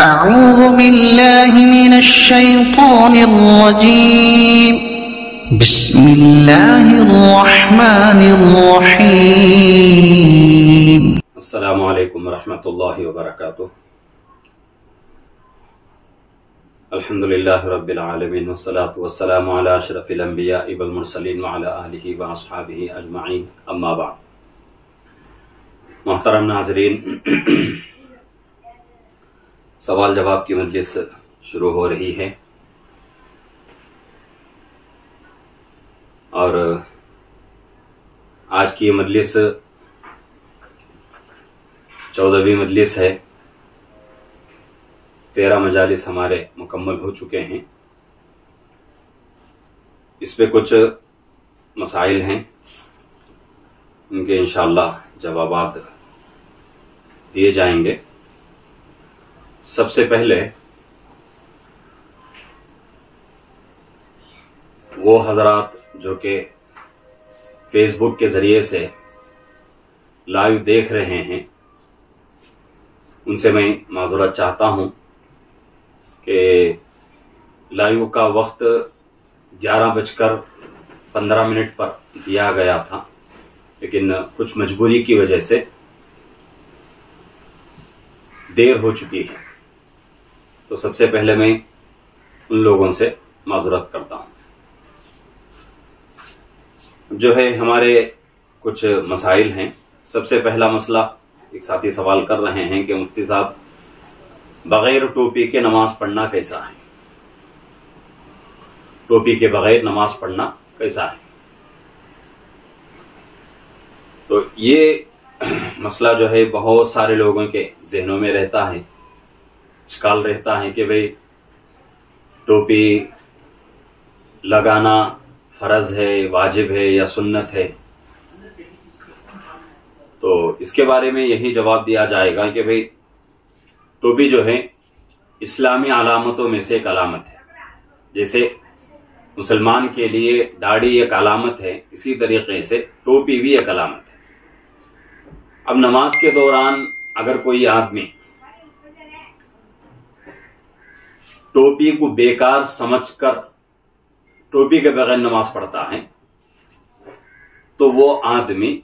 أعوذ بالله من الشيطان الرجيم بسم الله الرحمن الرحيم السلام علیکم ورحمۃ اللہ وبرکاتہ۔ الحمد للہ رب العالمین والصلاة والسلام علی اشرف الانبیاء والمرسلین وعلی آلہ واصحابہ اجمعین، اما بعد۔ محترم ناظرین، سوال جواب کی مجلس شروع ہو رہی ہے اور آج کی مجلس 14ویں مجلس ہے۔ 13 مجالس ہمارے مکمل ہو چکے ہیں۔ اس پہ کچھ مسائل ہیں، ان کے انشاءاللہ جوابات دیے جائیں گے۔ سب سے پہلے وہ حضرات جو کہ فیس بک کے ذریعے سے لائیو دیکھ رہے ہیں، ان سے میں معذرت چاہتا ہوں کہ لائیو کا وقت 11:15 پر دیا گیا تھا، لیکن کچھ مجبوری کی وجہ سے دیر ہو چکی ہے، تو سب سے پہلے میں ان لوگوں سے معذرت کرتا ہوں۔ جو ہے ہمارے کچھ مسائل ہیں۔ سب سے پہلا مسئلہ، ایک ساتھی سوال کر رہے ہیں کہ مفتی صاحب بغیر ٹوپی کے نماز پڑھنا کیسا ہے؟ ٹوپی کے بغیر نماز پڑھنا کیسا ہے؟ تو یہ مسئلہ جو ہے بہت سارے لوگوں کے ذہنوں میں رہتا ہے، اشکال رہتا ہے کہ بھئی ٹوپی لگانا فرض ہے، واجب ہے یا سنت ہے؟ تو اس کے بارے میں یہی جواب دیا جائے گا کہ بھئی ٹوپی جو ہے اسلامی علامتوں میں سے ایک علامت ہے۔ جیسے مسلمان کے لیے داڑھی ایک علامت ہے، اسی طریقے سے ٹوپی بھی ایک علامت ہے۔ اب نماز کے دوران اگر کوئی آدمی ٹوپی کو بیکار سمجھ کر ٹوپی کے بغیر نماز پڑھتا ہے تو وہ آدمی،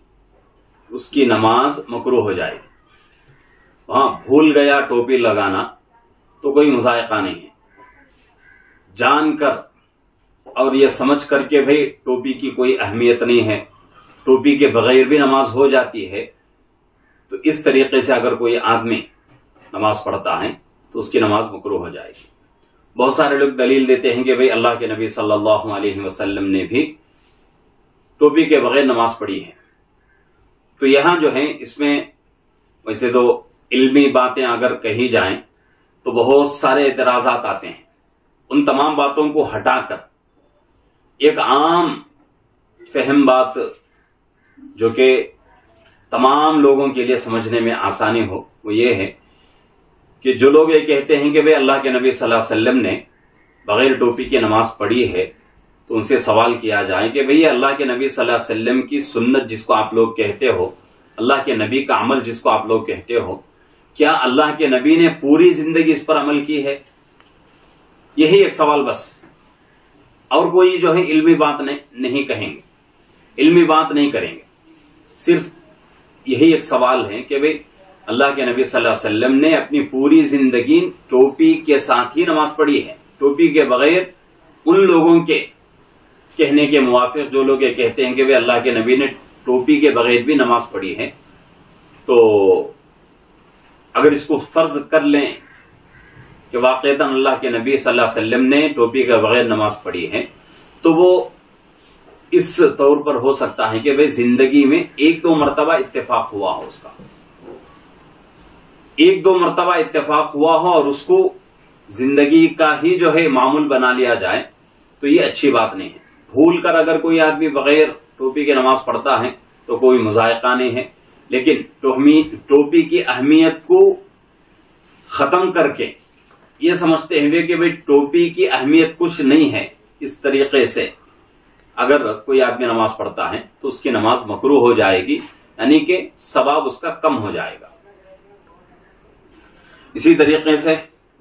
اس کی نماز مکروہ ہو جائے گی۔ وہاں بھول گیا ٹوپی لگانا تو کوئی مذائقہ نہیں ہے، جان کر اور یہ سمجھ کر کے بھئی ٹوپی کی کوئی اہمیت نہیں ہے، ٹوپی کے بغیر بھی نماز ہو جاتی ہے، تو اس طریقے سے اگر کوئی آدمی نماز پڑھتا ہے تو اس کی نماز مکروہ ہو جائے گی۔ بہت سارے لوگ دلیل دیتے ہیں کہ بھئی اللہ کے نبی صلی اللہ علیہ وسلم نے بھی ٹوپی کے بغیر نماز پڑھی ہے۔ تو یہاں جو ہے اس میں ویسے تو علمی باتیں اگر کہی جائیں تو بہت سارے اعتراضات آتے ہیں، ان تمام باتوں کو ہٹا کر ایک عام فہم بات جو کہ تمام لوگوں کے لیے سمجھنے میں آسانی ہو، وہ یہ ہے کہ جو لوگ یہ کہتے ہیں کہ بھئی اللہ کے نبی صلی اللہ علیہ وسلم نے بغیر ٹوپی کی نماز پڑھی ہے، تو ان سے سوال کیا جائے کہ بھئی اللہ کے نبی صلی اللہ علیہ وسلم کی سنت جس کو آپ لوگ کہتے ہو، اللہ کے نبی کا عمل جس کو آپ لوگ کہتے ہو، کیا اللہ کے نبی نے پوری زندگی اس پر عمل کی ہے؟ یہی ایک سوال بس، اور کوئی جو ہے علمی بات نہیں کہیں گے، علمی بات نہیں کریں گے، صرف یہی ایک سوال ہے کہ بھئی اللہ کے نبی صلی اللہ علیہ وسلم نے اپنی پوری زندگی ٹوپی کے ساتھ ہی نماز پڑھی ہے، ٹوپی کے بغیر ان لوگوں کے کہنے کے موافق جو لوگ یہ کہتے ہیں کہ بھئی اللہ کے نبی نے ٹوپی کے بغیر بھی نماز پڑھی ہے، تو اگر اس کو فرض کر لیں کہ واقعتاً اللہ کے نبی صلی اللہ علیہ وسلم نے ٹوپی کے بغیر نماز پڑھی ہے، تو وہ اس طور پر ہو سکتا ہے کہ بھئی زندگی میں 1-2 مرتبہ اتفاق ہوا ہو، اس کا 1-2 مرتبہ اتفاق ہوا ہو اور اس کو زندگی کا ہی جو ہے معمول بنا لیا جائے، تو یہ اچھی بات نہیں ہے۔ بھول کر اگر کوئی آدمی بغیر ٹوپی کی نماز پڑھتا ہے تو کوئی مذائقہ نہیں ہے، لیکن ٹوپی کی اہمیت کو ختم کر کے یہ سمجھتے ہوئے کہ بھئی ٹوپی کی اہمیت کچھ نہیں ہے، اس طریقے سے اگر کوئی آدمی نماز پڑھتا ہے تو اس کی نماز مکروہ ہو جائے گی، یعنی کہ ثواب اس کا کم ہو جائے گا۔ اسی طریقے سے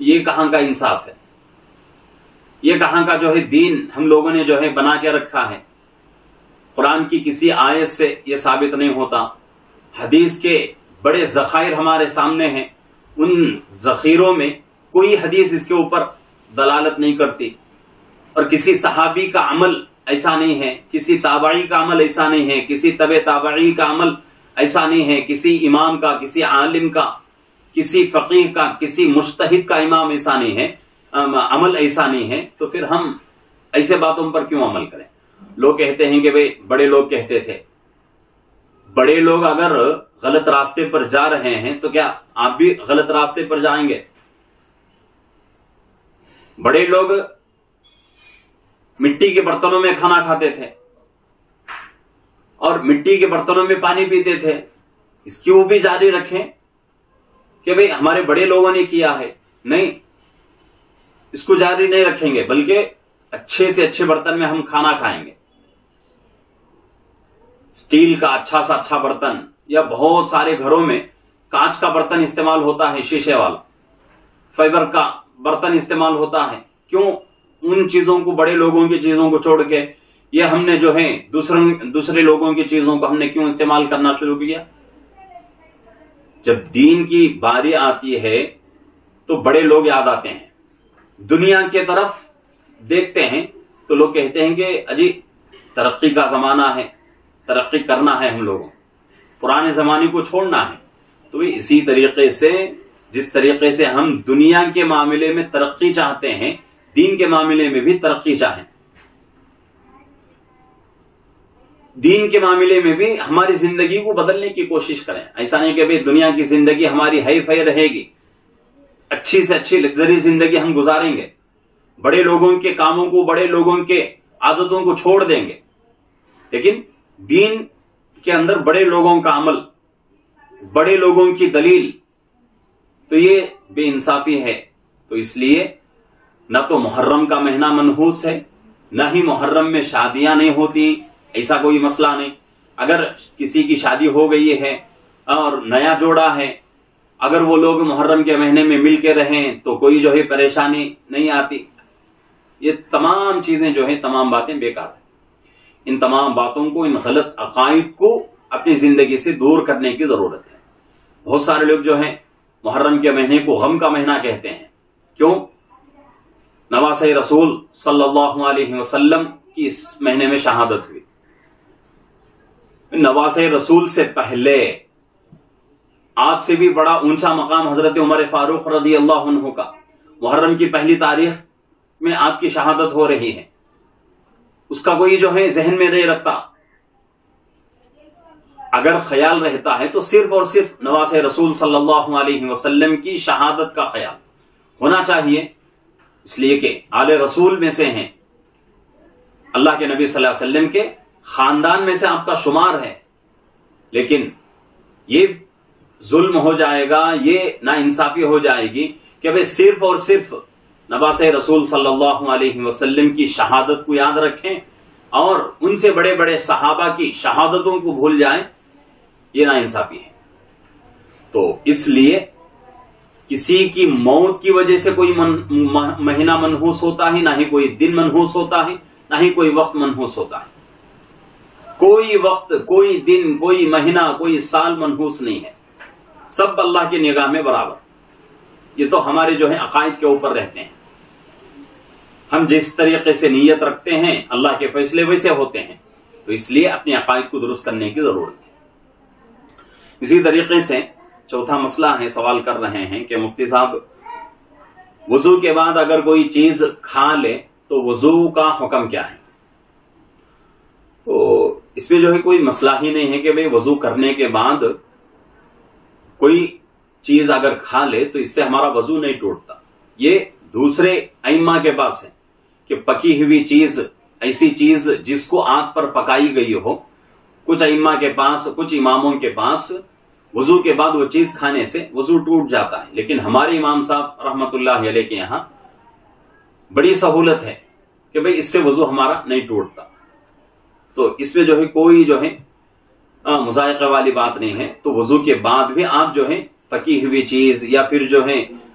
یہ کہاں کا انصاف ہے؟ یہ کہاں کا جو ہے دین ہم لوگوں نے جو ہے بنا کے رکھا ہے؟ قرآن کی کسی آیت سے یہ ثابت نہیں ہوتا. حدیث کے بڑے ذخائر ہمارے سامنے ہیں، ان ذخیروں میں کوئی حدیث اس کے اوپر دلالت نہیں کرتی، اور کسی صحابی کا عمل ایسا نہیں ہے، کسی تابعی کا عمل ایسا نہیں ہے، کسی تبع تابعی کا عمل ایسا نہیں ہے، کسی امام کا، کسی عالم کا، کسی فقیہ کا، کسی مجتہد کا امام ایسا نہیں ہے، عمل ایسا نہیں ہے. تو پھر ہم ایسے باتوں پر کیوں عمل کریں؟ لوگ کہتے ہیں کہ بھئی بڑے لوگ کہتے تھے. بڑے لوگ اگر غلط راستے پر جا رہے ہیں تو کیا آپ بھی غلط راستے پر جائیں گے؟ بڑے لوگ مٹی کے برتنوں میں کھانا کھاتے تھے اور مٹی کے برتنوں میں پانی پیتے تھے. اس کی وہ بھی جاری رکھیں کہ بھئی ہمارے بڑے لوگوں نے کیا ہے؟ نہیں، اس کو جاری نہیں رکھیں گے، بلکہ اچھے سے اچھے برتن میں ہم کھانا کھائیں گے. اسٹیل کا اچھا سا اچھا برتن، یا بہت سارے گھروں میں کانچ کا برتن استعمال ہوتا ہے، شیشے والا، فائبر کا برتن استعمال ہوتا ہے. کیوں ان چیزوں کو، بڑے لوگوں کی چیزوں کو چھوڑ کے یہ ہم نے جو ہے دوسرے لوگوں کی چیزوں کو ہم نے کیوں استعمال کرنا شروع کیا؟ جب دین کی باری آتی ہے تو بڑے لوگ یاد آتے ہیں. دنیا کی طرف دیکھتے ہیں تو لوگ کہتے ہیں کہ اجی ترقی کا زمانہ ہے، ترقی کرنا ہے، ہم لوگوں پرانے زمانے کو چھوڑنا ہے. تو اسی طریقے سے جس طریقے سے ہم دنیا کے معاملے میں ترقی چاہتے ہیں، دین کے معاملے میں بھی ترقی چاہیں. دین کے معاملے میں بھی ہماری زندگی کو بدلنے کی کوشش کریں. ایسا نہیں کہ بھئی دنیا کی زندگی ہماری ہائی فائی رہے گی، اچھی سے اچھی لگژری زندگی ہم گزاریں گے، بڑے لوگوں کے کاموں کو، بڑے لوگوں کے عادتوں کو چھوڑ دیں گے. لیکن دین کے اندر بڑے لوگوں کا عمل، بڑے لوگوں کی دلیل، تو یہ بے انصافی ہے. تو اس لیے نہ تو محرم کا مہینہ منحوس ہے، نہ ہی محرم میں شادیاں نہیں ہوتی، ایسا کوئی مسئلہ نہیں. اگر کسی کی شادی ہو گئی ہے اور نیا جوڑا ہے، اگر وہ لوگ محرم کے مہینے میں مل کے رہیں تو کوئی جو ہے پریشانی نہیں آتی. یہ تمام چیزیں جو ہیں، تمام باتیں بیکار ہیں. ان تمام باتوں کو، ان غلط عقائد کو اپنی زندگی سے دور کرنے کی ضرورت ہے. بہت سارے لوگ جو ہیں محرم کے مہینے کو غم کا مہینہ کہتے ہیں. کیوں؟ نواسۂ رسول صلی اللہ علیہ وسلم کی اس مہینے میں شہادت ہوئی. نواسۂ رسول سے پہلے آپ سے بھی بڑا اونچا مقام حضرت عمر فاروق رضی اللہ عنہ کا محرم کی پہلی تاریخ میں آپ کی شہادت ہو رہی ہے. اس کا کوئی جو ہے ذہن میں نہیں رکھتا. اگر خیال رہتا ہے تو صرف اور صرف نواسۂ رسول صلی اللہ علیہ وسلم کی شہادت کا خیال ہونا چاہیے، اس لیے کہ آل رسول میں سے ہیں، اللہ کے نبی صلی اللہ علیہ وسلم کے خاندان میں سے آپ کا شمار ہے. لیکن یہ ظلم ہو جائے گا، یہ ناانصافی ہو جائے گی کہ بھئی صرف اور صرف نواسۂ رسول صلی اللہ علیہ وسلم کی شہادت کو یاد رکھیں اور ان سے بڑے بڑے صحابہ کی شہادتوں کو بھول جائیں. یہ ناانصافی ہے. تو اس لیے کسی کی موت کی وجہ سے کوئی مہینہ منحوس ہوتا ہے، نہ ہی کوئی دن منحوس ہوتا ہے، نہ ہی کوئی وقت منحوس ہوتا ہے. کوئی وقت، کوئی دن، کوئی مہینہ، کوئی سال منحوس نہیں ہے. سب اللہ کی نگاہ میں برابر. یہ تو ہمارے جو ہے عقائد کے اوپر رہتے ہیں. ہم جس طریقے سے نیت رکھتے ہیں اللہ کے فیصلے ویسے ہوتے ہیں. تو اس لیے اپنے عقائد کو درست کرنے کی ضرورت ہے. اسی طریقے سے چوتھا مسئلہ ہے، سوال کر رہے ہیں کہ مفتی صاحب وضو کے بعد اگر کوئی چیز کھا لے تو وضو کا حکم کیا ہے؟ تو اس میں جو ہے کوئی مسئلہ ہی نہیں ہے کہ بھئی وضو کرنے کے بعد کوئی چیز اگر کھا لے تو اس سے ہمارا وضو نہیں ٹوٹتا. یہ دوسرے ائمہ کے پاس ہے کہ پکی ہوئی چیز، ایسی چیز جس کو آگ پر پکائی گئی ہو، کچھ ائمہ کے پاس، کچھ اماموں کے پاس وضو کے بعد وہ چیز کھانے سے وضو ٹوٹ جاتا ہے. لیکن ہمارے امام صاحب رحمت اللہ علیہ کے یہاں بڑی سہولت ہے کہ بھئی اس سے وضو ہمارا نہیں ٹوٹتا. تو اس میں جو ہے کوئی جو ہے مذائقہ والی بات نہیں ہے. تو وضو کے بعد بھی آپ جو ہے پکی ہوئی چیز یا پھر جو ہے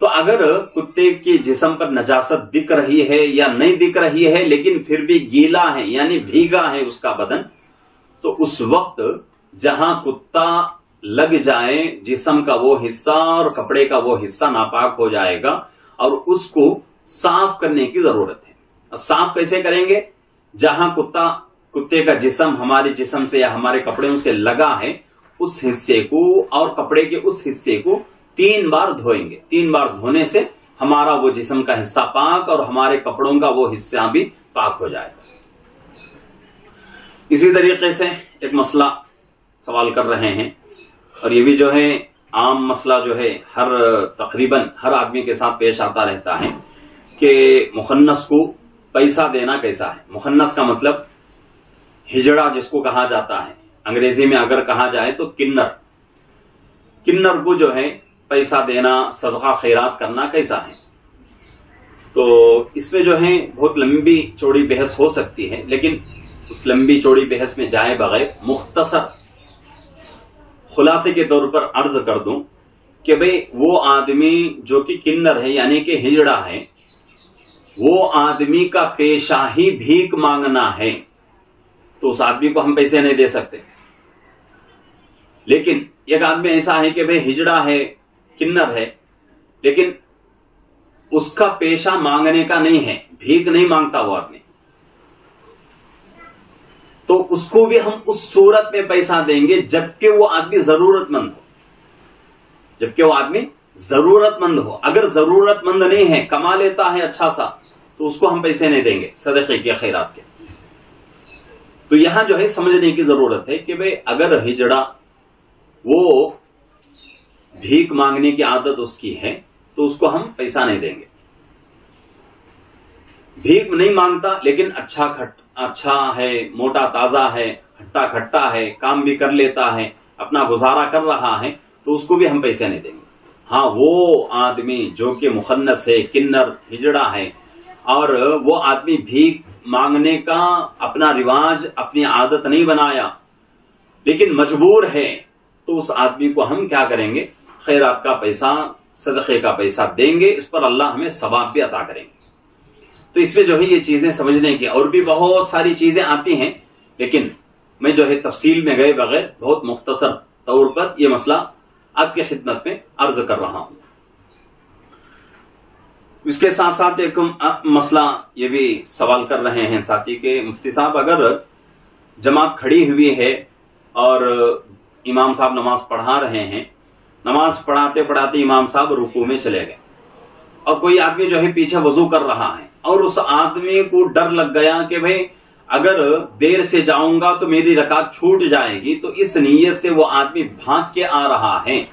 تو اگر کتے کے جسم پر نجاست دکھ رہی ہے یا نہیں دکھ رہی ہے لیکن پھر بھی گیلا ہے یعنی بھیگا ہے اس کا بدن، تو اس وقت جہاں کتا لگ جائے جسم کا وہ حصہ اور کپڑے کا وہ حصہ ناپاک ہو جائے گا اور اس کو صاف کرنے کی ضرورت ہے۔ صاف کیسے کریں گے؟ جہاں کتے کا جسم ہمارے جسم سے یا ہمارے کپڑوں سے لگا ہے اس حصے کو اور کپڑے کے اس حصے کو 3 بار دھوئیں گے۔ 3 بار دھونے سے ہمارا وہ جسم کا حصہ پاک اور ہمارے کپڑوں کا وہ حصہ بھی پاک ہو جائے گا۔ اسی طریقے سے ایک مسئلہ سوال کر رہے ہیں، اور یہ بھی جو ہے عام مسئلہ جو ہے تقریباً ہر آدمی کے ساتھ پیش آتا رہتا ہے کہ مخنث کو پیسہ دینا کیسا ہے۔ مخنث کا مطلب ہجڑا جس کو کہا جاتا ہے، انگریزی میں اگر کہا جائے تو کنر کو جو ہے پیسہ دینا، صدقہ خیرات کرنا کیسا ہے؟ تو اس میں جو ہے بہت لمبی چوڑی بحث ہو سکتی ہے، لیکن اس لمبی چوڑی بحث میں جائے بغیر مختصر خلاصے کے طور پر عرض کر دوں کہ بھئی وہ آدمی جو کہ کنر ہے یعنی کہ ہجڑا ہے، وہ آدمی کا پیشہ ہی بھیک مانگنا ہے تو اس آدمی کو ہم پیسے نہیں دے سکتے۔ لیکن ایک آدمی ایسا ہے کہ بھئی ہجڑا ہے، کنر ہے، لیکن اس کا پیشہ مانگنے کا نہیں ہے، بھیک نہیں مانگتا وہ آدمی، تو اس کو بھی ہم اس صورت میں پیسہ دیں گے جبکہ وہ آدمی ضرورت مند ہو، جبکہ وہ آدمی ضرورت مند ہو۔ اگر ضرورت مند نہیں ہے، کما لیتا ہے اچھا سا، تو اس کو ہم پیسے نہیں دیں گے صدقے کے خیرات کے۔ تو یہاں جو ہے سمجھنے کی ضرورت ہے کہ بھئی اگر ہجڑا وہ بھیک مانگنے کی عادت اس کی ہے تو اس کو ہم پیسہ نہیں دیں گے۔ بھیک نہیں مانگتا لیکن اچھا ہے، موٹا تازہ ہے، ہٹا کھٹا ہے، کام بھی کر لیتا ہے، اپنا گزارا کر رہا ہے، تو اس کو بھی ہم پیسے نہیں دیں گے۔ ہاں وہ آدمی جو کہ مخنث ہے، کنر ہجڑا ہے، اور وہ آدمی بھیک مانگنے کا اپنا رواج، اپنی عادت نہیں بنایا لیکن مجبور ہے، تو اس آدمی کو ہم کیا کریں گے؟ خیرات کا پیسہ، صدقے کا پیسہ دیں گے، اس پر اللہ ہمیں ثواب بھی عطا کریں گے۔ تو اس میں جو ہے یہ چیزیں سمجھنے کی اور بھی بہت ساری چیزیں آتی ہیں، لیکن میں جو ہے تفصیل میں گئے بغیر بہت مختصر طور پر یہ مسئلہ آپ کی خدمت میں عرض کر رہا ہوں۔ اس کے ساتھ ساتھ ایک مسئلہ یہ بھی سوال کر رہے ہیں ساتھی کہ مفتی صاحب اگر جماعت کھڑی ہوئی ہے اور امام صاحب نماز پڑھا رہے ہیں، نماز پڑھاتے پڑھاتے امام صاحب رکوع میں چلے گئے اور کوئی آدمی جو ہے پیچھے وضو کر رہا ہے، اور اس آدمی کو ڈر لگ گیا کہ بھئی اگر دیر سے جاؤں گا تو میری رکعت چھوٹ جائے گی، تو اس نیت سے وہ آدمی بھاگ کے آ رہا ہے،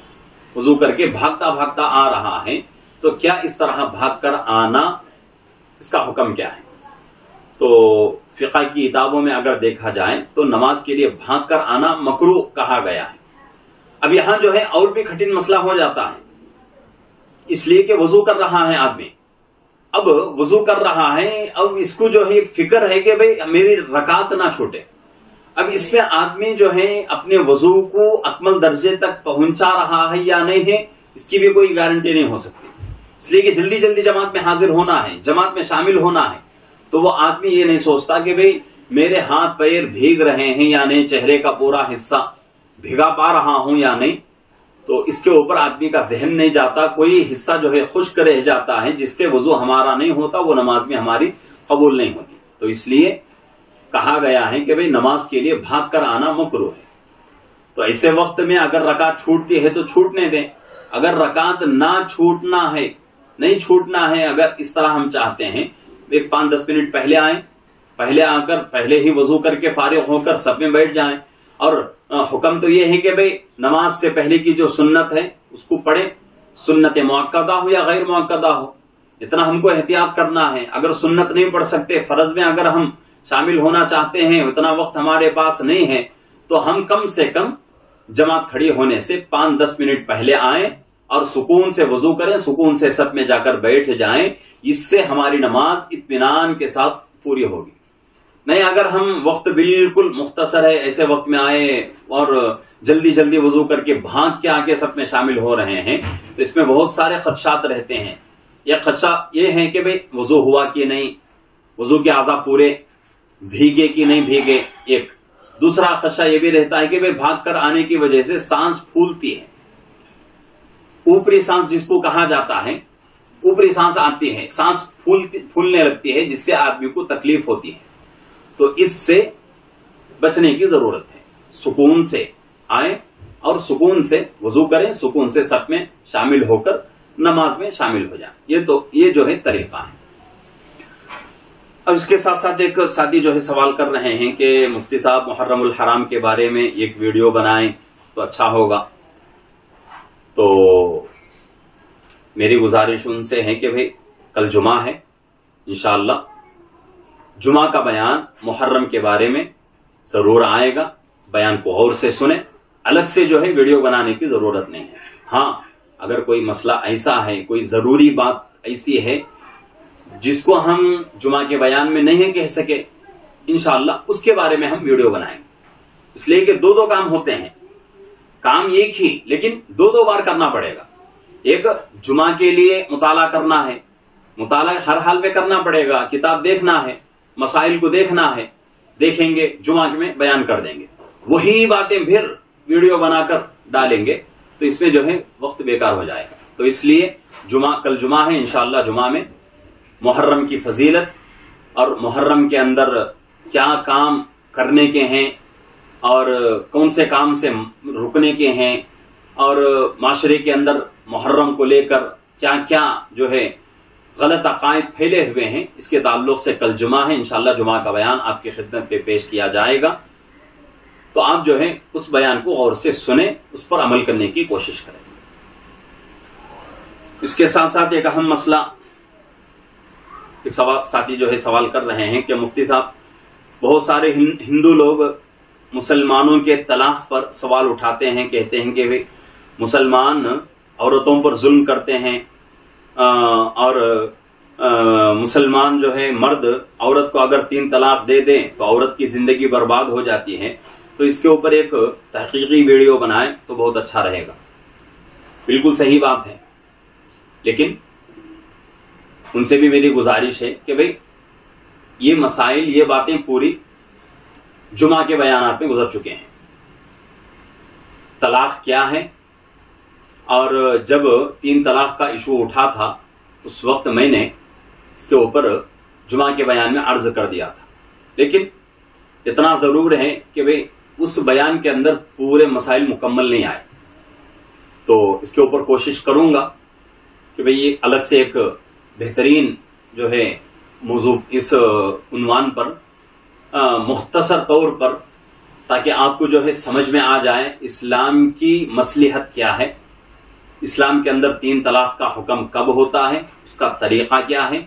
وضو کر کے بھاگتا بھاگتا آ رہا ہے، تو کیا اس طرح بھاگ کر آنا، اس کا حکم کیا ہے؟ تو فقہ کی کتابوں میں اگر دیکھا جائے تو نماز کے لیے بھاگ کر آنا مکروہ کہا گیا ہے۔ اب یہاں جو ہے اور بھی کٹھن مسئلہ ہو جاتا ہے، اس لیے کہ وضو کر رہا ہے آدمی، اب وضو کر رہا ہے، اب اس کو جو ہے فکر ہے کہ بھئی میری رکعت نہ چھوٹے، اب اس میں آدمی جو ہے اپنے وضو کو اکمل درجے تک پہنچا رہا ہے یا نہیں ہے، اس کی بھی کوئی گارنٹی نہیں ہو سکتی، اس لیے کہ جلدی جلدی جماعت میں حاضر ہونا ہے، جماعت میں شامل ہونا ہے، تو وہ آدمی یہ نہیں سوچتا کہ بھئی میرے ہاتھ پیر بھیگ رہے ہیں یا نہیں، چہرے کا پورا حصہ بھیگا پا رہا ہوں یا نہیں، تو اس کے اوپر آدمی کا ذہن نہیں جاتا، کوئی حصہ جو ہے خشک رہ جاتا ہے جس سے وضو ہمارا نہیں ہوتا، وہ نماز میں ہماری قبول نہیں ہوتی۔ تو اس لیے کہا گیا ہے کہ بھئی نماز کے لیے بھاگ کر آنا مکروہ ہے۔ تو ایسے وقت میں اگر رکعت چھوٹتی ہے تو چھوٹنے دیں، اگر رکعت نہ چھوٹنا ہے، نہیں چھوٹنا ہے، اگر اس طرح ہم چاہتے ہیں، ایک 5-10 منٹ پہلے آئیں، پہلے آ کر پہلے ہی وضو کر کے فارغ ہو کر سب میں بیٹھ جائیں، اور حکم تو یہ ہے کہ بھئی نماز سے پہلے کی جو سنت ہے اس کو پڑھیں، سنت موقدہ ہو یا غیر موقدہ ہو، اتنا ہم کو احتیاط کرنا ہے۔ اگر سنت نہیں پڑھ سکتے، فرض میں اگر ہم شامل ہونا چاہتے ہیں، اتنا وقت ہمارے پاس نہیں ہے، تو ہم کم سے کم جماعت کھڑی ہونے سے 5-10 منٹ پہلے آئیں اور سکون سے وضو کریں، سکون سے سب میں جا کر بیٹھ جائیں، اس سے ہماری نماز اطمینان کے ساتھ پوری ہوگی۔ نہیں اگر ہم وقت بالکل مختصر ہے ایسے وقت میں آئے اور جلدی جلدی وضو کر کے بھاگ کے آگے سب میں شامل ہو رہے ہیں تو اس میں بہت سارے خدشات رہتے ہیں. ایک خدشہ یہ ہے کہ بھئی وضو ہوا کہ نہیں, وضو کے اعضاء پورے بھیگے کہ نہیں بھیگے. ایک دوسرا خدشہ یہ بھی رہتا ہے کہ بھئی بھاگ کر آنے کی وجہ سے سانس پھولتی ہے, اوپری سانس جس کو کہا جاتا ہے, اوپری سانس آتی ہے, سانس پھولنے لگتی ہے جس سے آدمی کو تکلیف ہوتی ہے. تو اس سے بچنے کی ضرورت ہے. سکون سے آئیں اور سکون سے وضو کریں, سکون سے سب میں شامل ہو کر نماز میں شامل ہو جائیں. یہ جو ہے طریقہ ہے. اب اس کے ساتھ ساتھ ایک ساتھی جو ہے سوال کر رہے ہیں کہ مفتی صاحب محرم الحرام کے بارے میں ایک ویڈیو بنائیں تو اچھا ہوگا. تو میری گزارش ان سے ہے کہ بھئی کل جمعہ ہے, انشاءاللہ جمعہ کا بیان محرم کے بارے میں ضرور آئے گا. بیان کو غور سے سنیں, الگ سے جو ہے ویڈیو بنانے کی ضرورت نہیں ہے. ہاں اگر کوئی مسئلہ ایسا ہے, کوئی ضروری بات ایسی ہے جس کو ہم جمعہ کے بیان میں نہیں کہہ سکے, انشاءاللہ اس کے بارے میں ہم ویڈیو بنائیں گے. اس لیے کہ دو کام ہوتے ہیں, کام ایک ہی لیکن دو بار کرنا پڑے گا. ایک جمعہ کے لیے مطالعہ کرنا ہے, مطالعہ ہر حال میں کرنا پڑے گا, کتاب دیکھنا ہے, مسائل کو دیکھنا ہے, دیکھیں گے جمعہ میں بیان کر دیں گے. وہی باتیں پھر ویڈیو بنا کر ڈالیں گے تو اس میں جو ہے وقت بیکار ہو جائے گا. تو اس لیے کل جمعہ ہے, انشاءاللہ جمعہ میں محرم کی فضیلت اور محرم کے اندر کیا کام کرنے کے ہیں اور کون سے کام سے رکنے کے ہیں اور معاشرے کے اندر محرم کو لے کر کیا کیا جو ہے غلط عقائد پھیلے ہوئے ہیں, اس کے تعلق سے کل جمعہ ہے, انشاءاللہ جمعہ کا بیان آپ کی خدمت پہ پیش کیا جائے گا. تو آپ جو ہے اس بیان کو غور سے سنیں, اس پر عمل کرنے کی کوشش کریں. اس کے ساتھ ساتھ ایک اہم مسئلہ ایک ساتھی جو ہے سوال کر رہے ہیں کہ مفتی صاحب بہت سارے ہندو لوگ مسلمانوں کے طلاق پر سوال اٹھاتے ہیں, کہتے ہیں کہ مسلمان عورتوں پر ظلم کرتے ہیں اور مسلمان جو ہے مرد عورت کو اگر 3 طلاق دے دیں تو عورت کی زندگی برباد ہو جاتی ہے. تو اس کے اوپر ایک تحقیقی ویڈیو بنائیں تو بہت اچھا رہے گا. بالکل صحیح بات ہے, لیکن ان سے بھی میری گزارش ہے کہ بھئی یہ مسائل, یہ باتیں پوری جمعہ کے بیانات میں گزر چکے ہیں. طلاق کیا ہے, اور جب 3 طلاق کا ایشو اٹھا تھا اس وقت میں نے اس کے اوپر جمعہ کے بیان میں عرض کر دیا تھا. لیکن اتنا ضرور ہے کہ بھئی اس بیان کے اندر پورے مسائل مکمل نہیں آئے. تو اس کے اوپر کوشش کروں گا کہ بھئی یہ الگ سے ایک بہترین جو ہے موضوع اس عنوان پر مختصر طور پر, تاکہ آپ کو جو ہے سمجھ میں آ جائے اسلام کی مصلحت کیا ہے, اسلام کے اندر 3 طلاق کا حکم کب ہوتا ہے, اس کا طریقہ کیا ہے.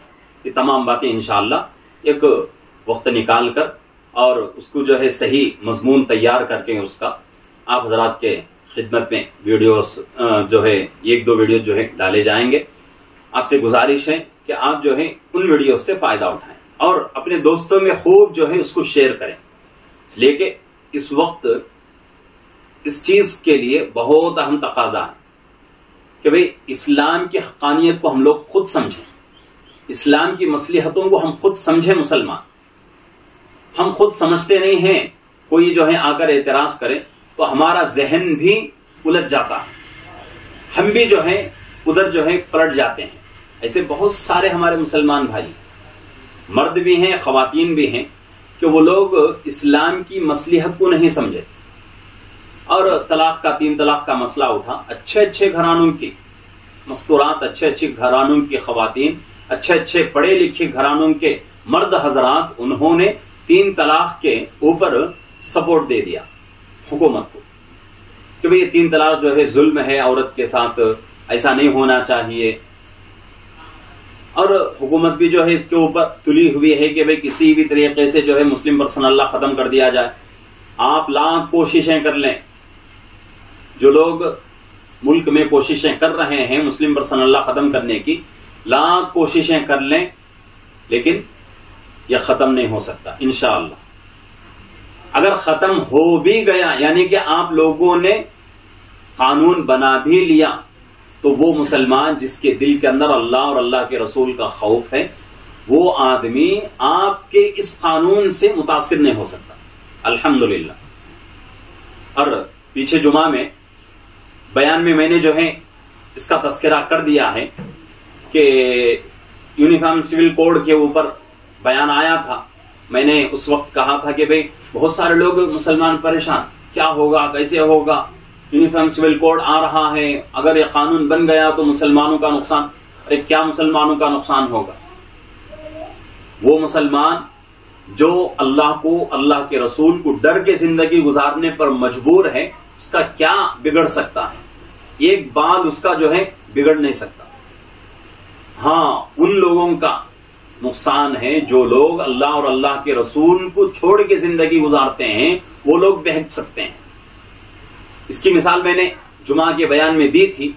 یہ تمام باتیں انشاءاللہ ایک وقت نکال کر اور اس کو جو ہے صحیح مضمون تیار کر کے اس کا آپ حضرات کے خدمت میں ویڈیوز جو ہے 1-2 ویڈیوز جو ہے ڈالے جائیں گے. آپ سے گزارش ہے کہ آپ جو ہے ان ویڈیوز سے فائدہ اٹھائیں اور اپنے دوستوں میں خوب جو ہے اس کو شیئر کریں, اس لیے کہ اس وقت اس چیز کے لیے بہت اہم تقاضا ہے کہ بھئی اسلام کی حقانیت کو ہم لوگ خود سمجھیں, اسلام کی مصلحتوں کو ہم خود سمجھیں. مسلمان ہم خود سمجھتے نہیں ہیں, کوئی جو ہے آ کر اعتراض کرے تو ہمارا ذہن بھی الجھ جاتا ہے, ہم بھی جو ہے ادھر جو ہے پلٹ جاتے ہیں. ایسے بہت سارے ہمارے مسلمان بھائی, مرد بھی ہیں خواتین بھی ہیں, کہ وہ لوگ اسلام کی مصلحت کو نہیں سمجھے اور طلاق کا 3 طلاق کا مسئلہ اٹھا. اچھے گھرانوں کی مستورات, اچھے گھرانوں کی خواتین, اچھے پڑھے لکھے گھرانوں کے مرد حضرات, انہوں نے 3 طلاق کے اوپر سپورٹ دے دیا حکومت کو کہ بھئی یہ 3 طلاق جو ہے ظلم ہے عورت کے ساتھ, ایسا نہیں ہونا چاہیے. اور حکومت بھی جو ہے اس کے اوپر تلی ہوئی ہے کہ بھئی کسی بھی طریقے سے جو ہے مسلم پرسنل لا ختم کر دیا جائے. آپ لاکھ کوششیں کر لیں, جو لوگ ملک میں کوششیں کر رہے ہیں مسلم پرسنل لا ختم کرنے کی, لاکھ کوششیں کر لیں, لیکن یہ ختم نہیں ہو سکتا انشاءاللہ. اگر ختم ہو بھی گیا یعنی کہ آپ لوگوں نے قانون بنا بھی لیا تو وہ مسلمان جس کے دل کے اندر اللہ اور اللہ کے رسول کا خوف ہے وہ آدمی آپ کے اس قانون سے متاثر نہیں ہو سکتا. الحمدللہ. اور پیچھے جمعہ میں بیان میں نے جو ہے اس کا تذکرہ کر دیا ہے کہ یونیفارم سول کوڈ کے اوپر بیان آیا تھا. میں نے اس وقت کہا تھا کہ بھئی بہت سارے لوگ مسلمان پریشان، کیا ہوگا کیسے ہوگا، یونیفارم سول کوڈ آ رہا ہے، اگر یہ قانون بن گیا تو مسلمانوں کا نقصان. ارے کیا مسلمانوں کا نقصان ہوگا؟ وہ مسلمان جو اللہ کو اللہ کے رسول کو ڈر کے زندگی گزارنے پر مجبور ہے اس کا کیا بگڑ سکتا ہے؟ ایک بات اس کا جو ہے بگڑ نہیں سکتا. ہاں ان لوگوں کا نقصان ہے جو لوگ اللہ اور اللہ کے رسول کو چھوڑ کے زندگی گزارتے ہیں، وہ لوگ بہک سکتے ہیں. اس کی مثال میں نے جمعہ کے بیان میں دی تھی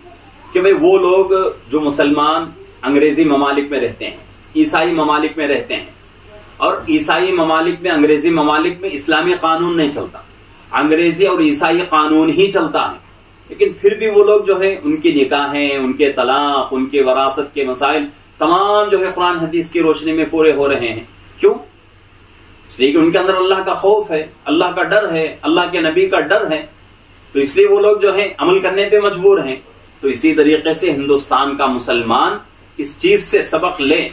کہ بھئی وہ لوگ جو مسلمان انگریزی ممالک میں رہتے ہیں، عیسائی ممالک میں رہتے ہیں، اور عیسائی ممالک میں انگریزی ممالک میں اسلامی قانون نہیں چلتا، انگریزی اور عیسائی قانون ہی چلتا ہے، لیکن پھر بھی وہ لوگ جو ہے ان کی نکاحیں، ان کے طلاق، ان کے وراثت کے مسائل تمام جو ہے قرآن حدیث کی روشنی میں پورے ہو رہے ہیں. کیوں؟ اس لیے کہ ان کے اندر اللہ کا خوف ہے، اللہ کا ڈر ہے، اللہ کے نبی کا ڈر ہے، تو اس لیے وہ لوگ جو ہے عمل کرنے پہ مجبور ہیں. تو اسی طریقے سے ہندوستان کا مسلمان اس چیز سے سبق لے،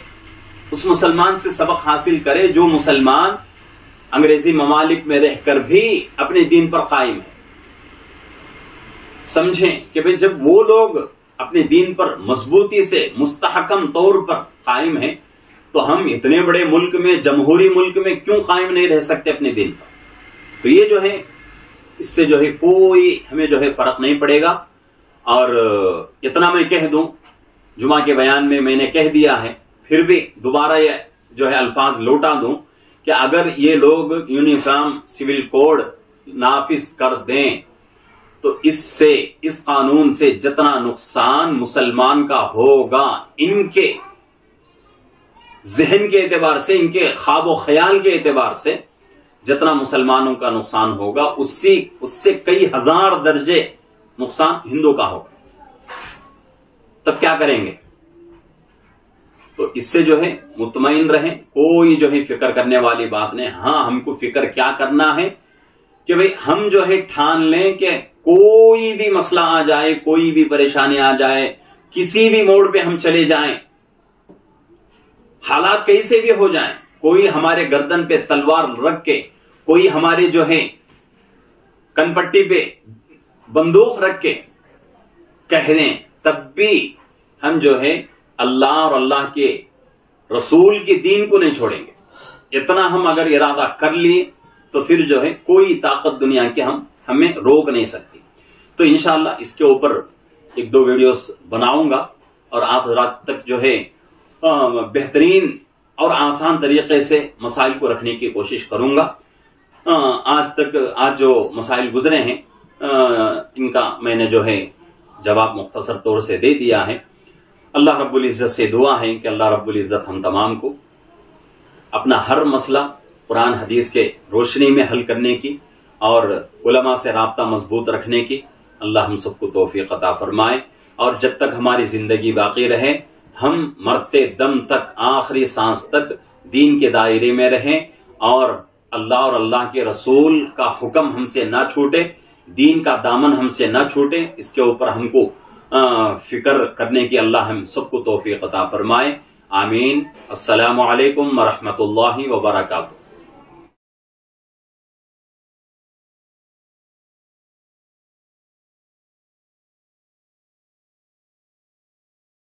اس مسلمان سے سبق حاصل کرے جو مسلمان انگریزی ممالک میں رہ کر بھی اپنے دین پر قائم ہے. سمجھیں کہ بھئی جب وہ لوگ اپنے دین پر مضبوطی سے مستحکم طور پر قائم ہیں تو ہم اتنے بڑے ملک میں، جمہوری ملک میں کیوں قائم نہیں رہ سکتے اپنے دین پر؟ تو یہ جو ہے اس سے جو ہے کوئی ہمیں جو ہے فرق نہیں پڑے گا. اور اتنا میں کہہ دوں، جمعہ کے بیان میں نے کہہ دیا ہے، پھر بھی دوبارہ یہ جو ہے الفاظ لوٹا دوں کہ اگر یہ لوگ یونیفارم سول کوڈ نافذ کر دیں تو اس قانون سے جتنا نقصان مسلمان کا ہوگا، ان کے ذہن کے اعتبار سے، ان کے خواب و خیال کے اعتبار سے جتنا مسلمانوں کا نقصان ہوگا اس سے کئی ہزار درجے نقصان ہندو کا ہوگا. تب کیا کریں گے؟ تو اس سے جو ہے مطمئن رہیں، کوئی جو ہے فکر کرنے والی بات نہیں. ہاں ہم کو فکر کیا کرنا ہے کہ بھئی ہم جو ہے ٹھان لیں کہ کوئی بھی مسئلہ آ جائے، کوئی بھی پریشانی آ جائے، کسی بھی موڑ پہ ہم چلے جائیں، حالات کیسے بھی ہو جائیں، کوئی ہمارے گردن پہ تلوار رکھ کے، کوئی ہمارے جو ہے کن پٹی پہ بندوق رکھ کے کہہ دیں، تب بھی ہم جو ہے اللہ اور اللہ کے رسول کے دین کو نہیں چھوڑیں گے. اتنا ہم اگر ارادہ کر لیے تو پھر جو ہے کوئی طاقت دنیا کے ہمیں روک نہیں سکتی. تو انشاءاللہ اس کے اوپر ایک دو ویڈیوز بناؤں گا اور آپ رات تک جو ہے بہترین اور آسان طریقے سے مسائل کو رکھنے کی کوشش کروں گا. آج جو مسائل گزرے ہیں ان کا میں نے جو ہے جواب مختصر طور سے دے دیا ہے. اللہ رب العزت سے دعا ہے کہ اللہ رب العزت ہم تمام کو اپنا ہر مسئلہ قرآن حدیث کے روشنی میں حل کرنے کی اور علماء سے رابطہ مضبوط رکھنے کی اللہ ہم سب کو توفیق عطا فرمائے. اور جب تک ہماری زندگی باقی رہے ہم مرتے دم تک، آخری سانس تک دین کے دائرے میں رہیں اور اللہ اور اللہ کے رسول کا حکم ہم سے نہ چھوٹے، دین کا دامن ہم سے نہ چھوٹے. اس کے اوپر ہم کو فکر کرنے کی اللہ ہم سب کو توفیق عطا فرمائے. آمین. السلام علیکم ورحمۃ اللہ وبرکاتہ.